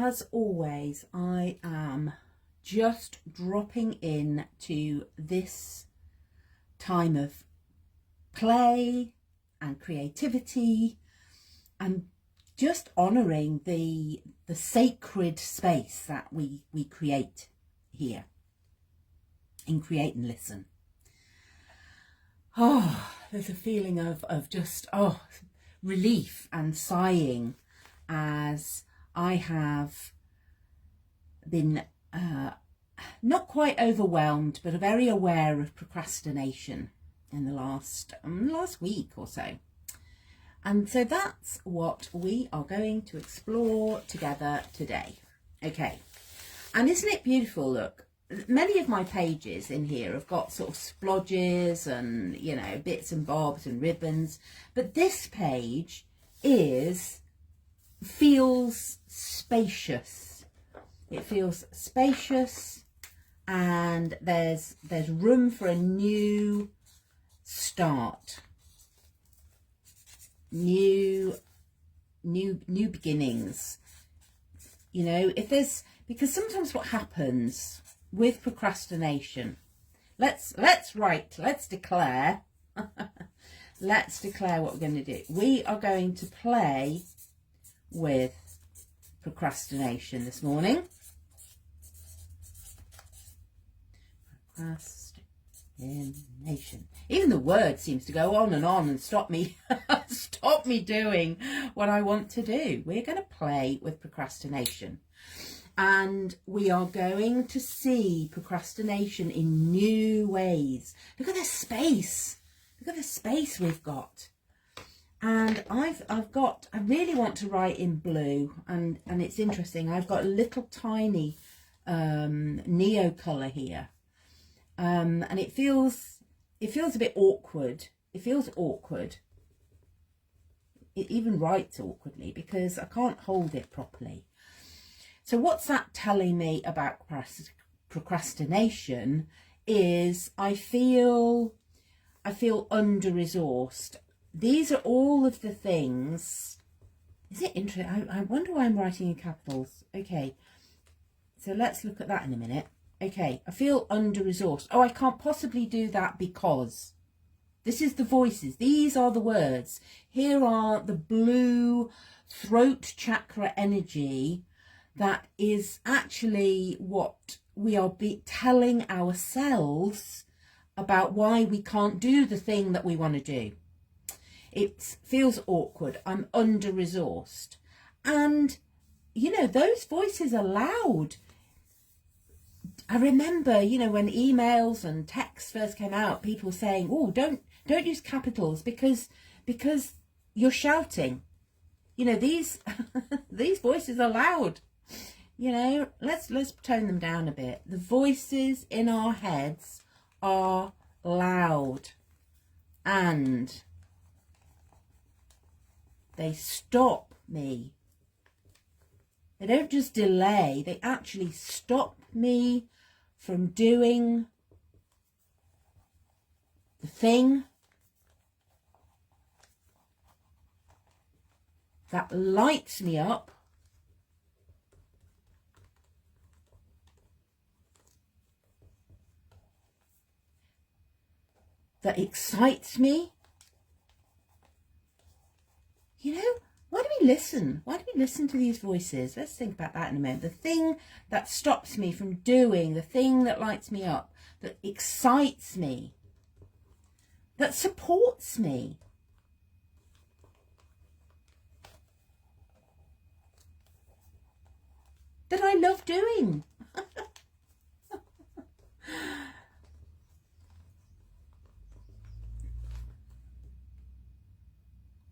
as always, I am just dropping in to this time of play and creativity and just honouring the sacred space that we create here in Create and Listen. Oh, there's a feeling of just relief and sighing as I have been not quite overwhelmed, but very aware of procrastination in the last week or so. And so that's what we are going to explore together today. Okay, and isn't it beautiful? Look, many of my pages in here have got sort of splodges and, you know, bits and bobs and ribbons, but this page feels spacious. It feels spacious, and there's room for a new start, new beginnings. You know, because sometimes what happens with procrastination, let's declare let's declare what we're going to do. We are going to play with procrastination this morning. Procrastination. Even the word seems to go on and stop me doing what I want to do. We're going to play with procrastination, and we are going to see procrastination in new ways. Look at the space. Look at the space we've got. And I really want to write in blue, and it's interesting. I've got a little tiny neo colour here. And it feels a bit awkward. It feels awkward. It even writes awkwardly because I can't hold it properly. So what's that telling me about procrastination is I feel under-resourced. These are all of the things. Is it interesting? I wonder why I'm writing in capitals. Okay, so let's look at that in a minute. Okay, I feel under-resourced. Oh, I can't possibly do that because. This is the voices. These are the words. Here are the blue throat chakra energy that is actually what we are telling ourselves about why we can't do the thing that we want to do. It feels awkward. I'm under-resourced. And, you know, those voices are loud. I remember, you know, when emails and texts first came out, people saying, oh, don't use capitals because you're shouting. You know, these voices are loud. You know, let's tone them down a bit. The voices in our heads are loud, and they stop me. They don't just delay, they actually stop me from doing the thing that lights me up, that excites me. You know, why do we listen? Why do we listen to these voices? Let's think about that in a minute. The thing that stops me from doing, the thing that lights me up, that excites me, that supports me. That I love doing.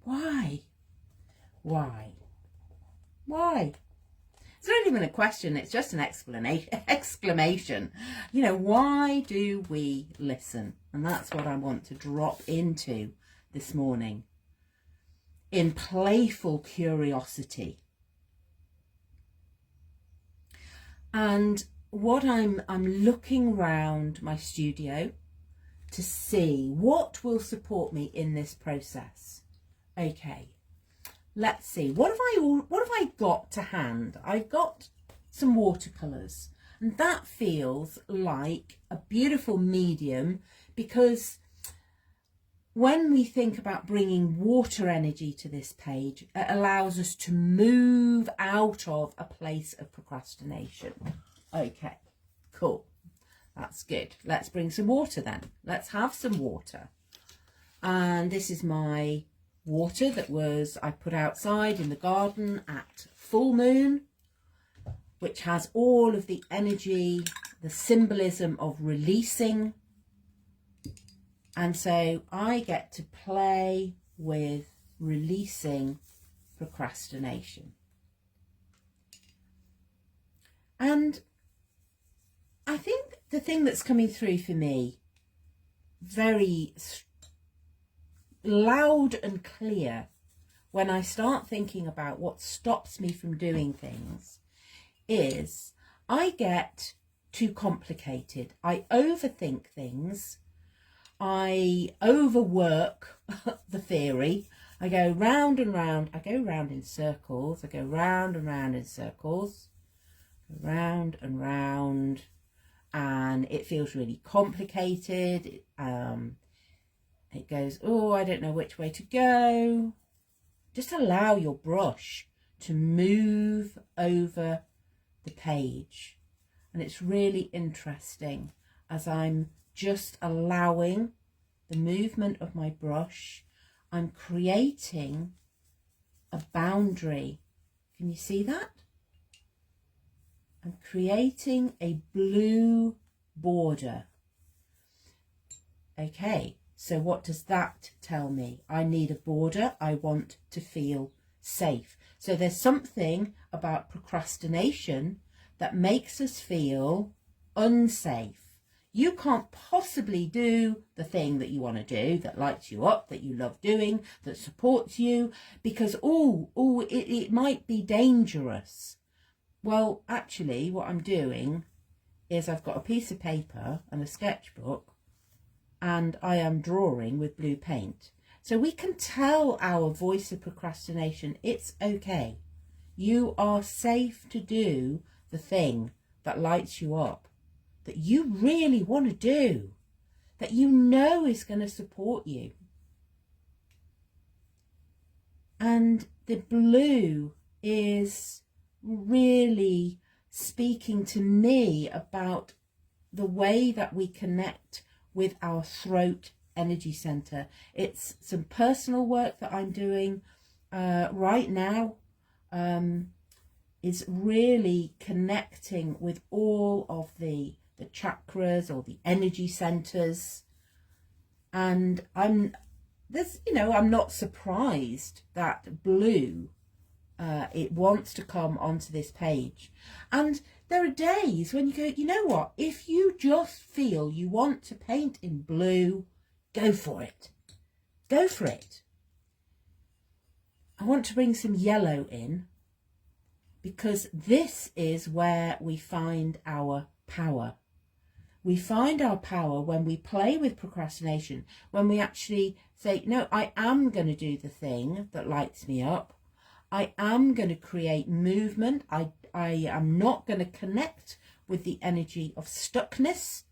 Why? It's not even a question, it's just an exclamation. You know, why do we listen? And that's what I want to drop into this morning. In playful curiosity. And what I'm looking round my studio to see what will support me in this process. Okay, let's see, what have I got to hand? I've got some watercolours, and that feels like a beautiful medium, because when we think about bringing water energy to this page, it allows us to move out of a place of procrastination. Okay, cool. That's good. Let's bring some water then. Let's have some water. And this is my water that I put outside in the garden at full moon, which has all of the energy, the symbolism of releasing. And so I get to play with releasing procrastination. And I think the thing that's coming through for me very loud and clear when I start thinking about what stops me from doing things is I get too complicated. I overthink things. I overwork the theory. I go round and round. I go round in circles. I go round and round in circles. Round and round. And it feels really complicated. It goes, oh, I don't know which way to go. Just allow your brush to move over the page. And it's really interesting as I'm just allowing the movement of my brush. I'm creating a boundary. Can you see that? I'm creating a blue border. Okay, so what does that tell me? I need a border. I want to feel safe. So there's something about procrastination that makes us feel unsafe. You can't possibly do the thing that you want to do, that lights you up, that you love doing, that supports you, because it might be dangerous. Well, actually, what I'm doing is I've got a piece of paper and a sketchbook, and I am drawing with blue paint. So we can tell our voice of procrastination, it's okay. You are safe to do the thing that lights you up, that you really want to do, that you know is going to support you. And the blue is really speaking to me about the way that we connect with our throat energy center. It's some personal work that I'm doing right now. Is really connecting with all of the chakras or the energy centers, and I'm not surprised that blue it wants to come onto this page. And there are days when you go, you know what, if you just feel you want to paint in blue, go for it. Go for it. I want to bring some yellow in, because this is where we find our power. We find our power when we play with procrastination, when we actually say, no, I am going to do the thing that lights me up. I am going to create movement. I am not going to connect with the energy of stuckness.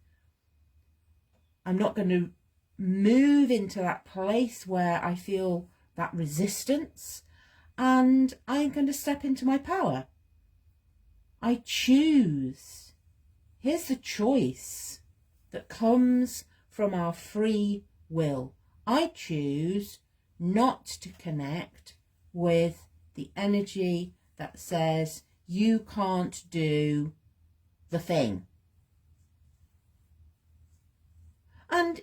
I'm not going to move into that place where I feel that resistance. And I'm going to step into my power. I choose. Here's the choice that comes from our free will. I choose not to connect with the energy that says you can't do the thing. And,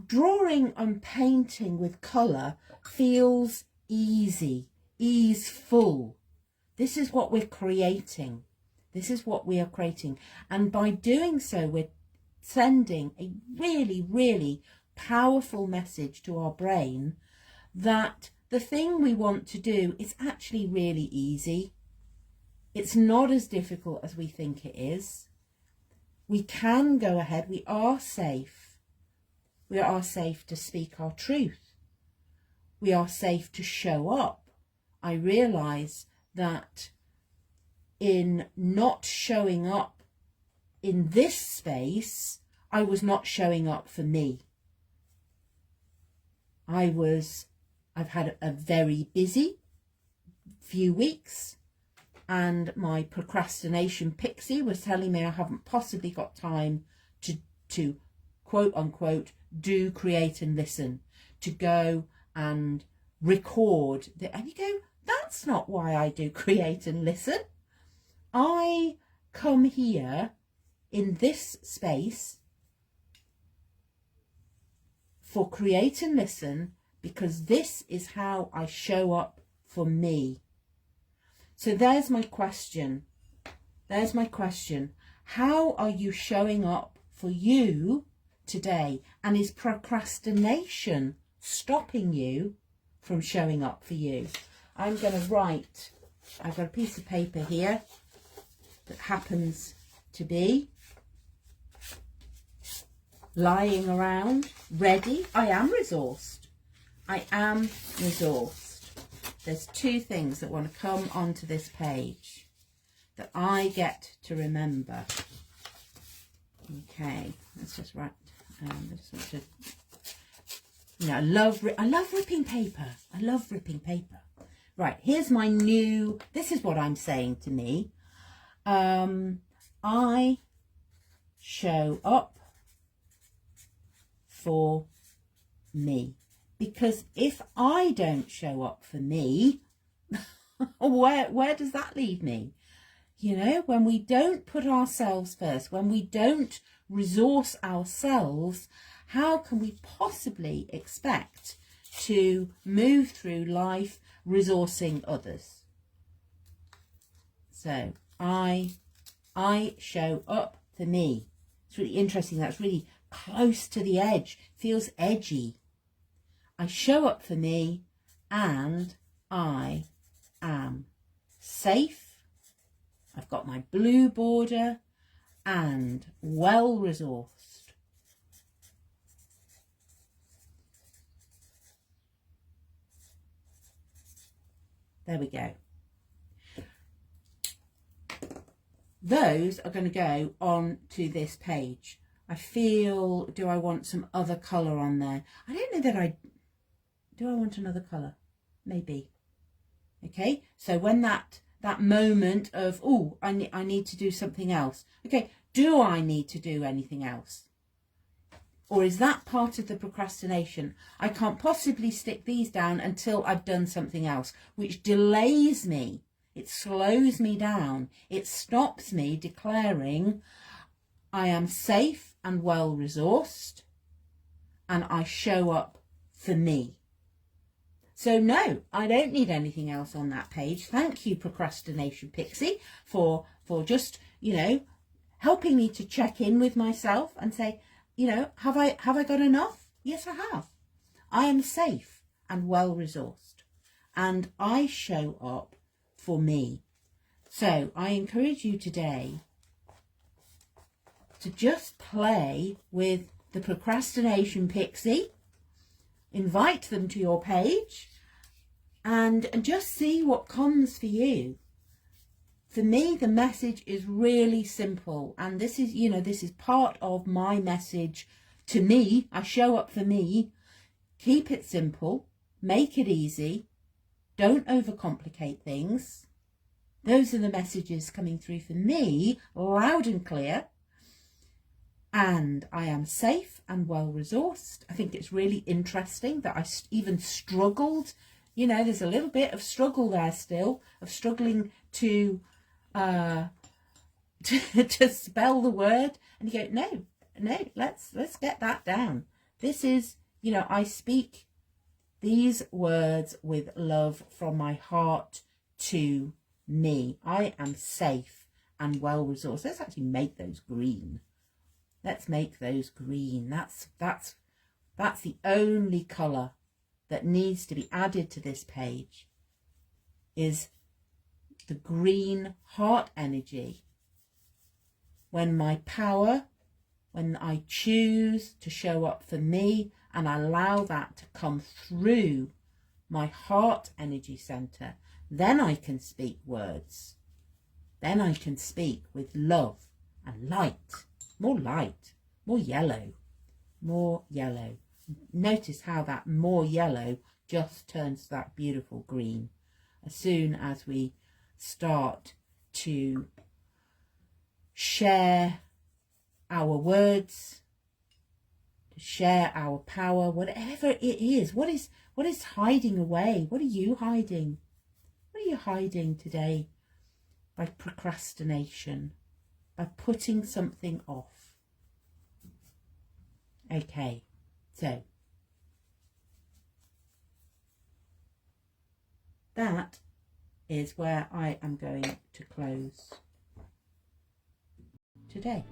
drawing and painting with colour feels easy, easeful. This is what we're creating. This is what we are creating. And by doing so, we're sending a really, really powerful message to our brain that the thing we want to do is actually really easy. It's not as difficult as we think it is. We can go ahead. We are safe. We are safe to speak our truth. we are safe to show up. I realize that in not showing up in this space, I was not showing up for me. I've had a very busy few weeks, and my procrastination pixie was telling me I haven't possibly got time to quote unquote do, create and listen, to go and record. And you go, that's not why I do create and listen. I come here in this space for create and listen because this is how I show up for me. So there's my question. There's my question. How are you showing up for you today? And is procrastination stopping you from showing up for you? I'm going to write, I've got a piece of paper here that happens to be lying around, ready. I am resourced. I am resourced. There's two things that want to come onto this page that I get to remember. Okay, let's just write. I just want to. You know, I love ripping paper. I love ripping paper. Right, here's my new. This is what I'm saying to me. I show up for me, because if I don't show up for me, where does that leave me? You know, when we don't put ourselves first, when we don't resource ourselves, how can we possibly expect to move through life resourcing others? So I show up for me. It's really interesting. That's really close to the edge. Feels edgy. I show up for me, and I am safe. I've got my blue border and well resourced. There we go. Those are going to go on to this page. I feel, do I want some other colour on there? I don't know that do I want another colour? Maybe. Okay, so when that moment of, oh, I need to do something else. Okay, do I need to do anything else? Or is that part of the procrastination? I can't possibly stick these down until I've done something else, which delays me. It slows me down. It stops me declaring I am safe and well resourced, and I show up for me. So no, I don't need anything else on that page. Thank you, Procrastination Pixie, for just, you know, helping me to check in with myself and say, you know, have I got enough? Yes, I have. I am safe and well resourced, and I show up for me. So I encourage you today to just play with the Procrastination Pixie. Invite them to your page and just see what comes for you. For me, the message is really simple, and this is, you know, this is part of my message to me. I show up for me. Keep it simple, make it easy, don't overcomplicate things. Those are the messages coming through for me, loud and clear. And I am safe and well resourced. I think it's really interesting that I even struggled. You know, there's a little bit of struggle there still, of struggling to spell the word. And you go, no, let's get that down. This is, you know, I speak these words with love from my heart to me. I am safe and well resourced. Let's actually make those green. Let's make those green. That's the only colour that needs to be added to this page, is the green heart energy. When my power, when I choose to show up for me and allow that to come through my heart energy center, then I can speak words. Then I can speak with love and light, more yellow, more yellow. Notice how that more yellow just turns to that beautiful green as soon as we start to share our words, to share our power, whatever it is. What is hiding away? What are you hiding? What are you hiding today by procrastination, by putting something off? Okay, so that is where I am going to close today.